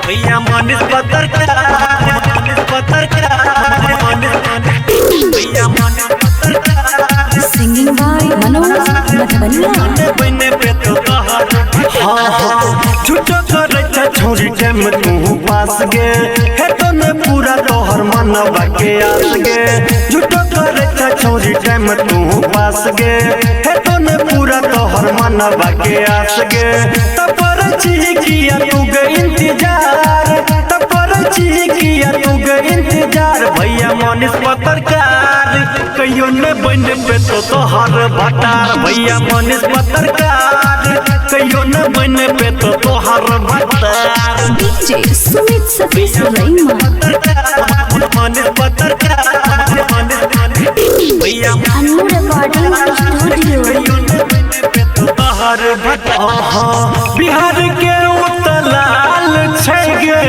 भैया मनीष पत्रकार भैया मनीष पत्रकार सिंगिंग बाय मनोज मधुबनिया बने पे तो झूठो करे छोरी टाइम तू पास गे है तो ने पूरा तोहर मनवा के आस गे झूठो करे छोरी टाइम तू पास गे है तो ने पूरा तोहर मनवा के आस गे तपर ची किया तू गे इंतजार तपर ची किया तू गे इंतजार भैया मनीष पत्रकार कहियो ने बने पे तो तोहर भटार भैया मनीष पत्रकार कहियो न बने पे तो तोहर भटार डीजे सुमित सतीश रईमा मनीष पत्रकार भैया अन्नू रिकॉर्डिंग स्टूडियो कहियो न बने पे तो तोहर भटार बिहार के उतलाल छै गे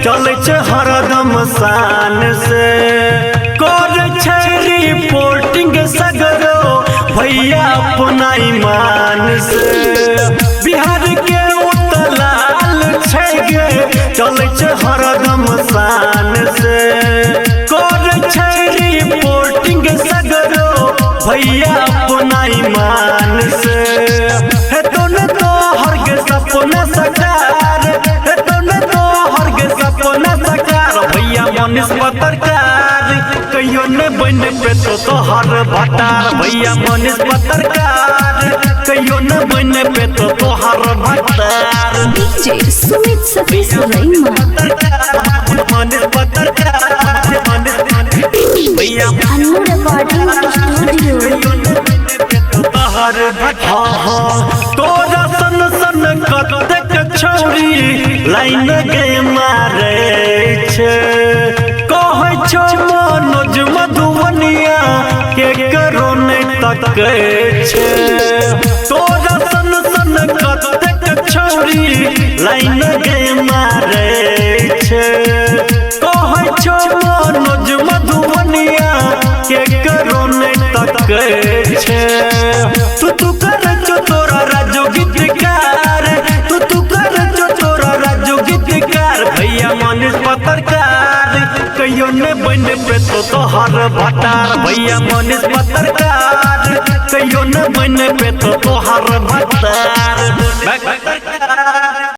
चले छ हरदम शान से कर छै रिपोर्टिंग सगरो भैया अपना ईमान से बिहार के उतलाल छै गे चले छ हरदम शान से कर छै रिपोर्टिंग सगरो भैया अपना ईमान से है तो न तो हर के सपना सकार है तो न तो हर के सपना सकार भैया मनीष पत्रकार कहियो न बने पे तो तोहर भटार भैया मनीष पत्रकार कहियो न बने पे तो तोहर भटार डीजे सुमित सतीश रईमा मनीष पत्रकार भैया अन्नू रिकॉर्डिंग स्टूडियो तोहर भटार तोरा सन सन कतेक छौरी लाइन गे मारे छै कहै छौ मनोज मधुबनिया के करो नहीं तकै छै तोरा सन सन कतेक छौरी लाइन गे मारे छै कहै छौ मनोज मधुबनिया के करो नहीं तकै छै तू कर छो तोरा राजो गीतकार तू कर छो तोरा राजो गीतकार भैया मनीष पत्रकार कहियो ने बने पे तो तोहर भटार भैया मनीष पत्रकार कहियो ने बने पे तो तोहर भटार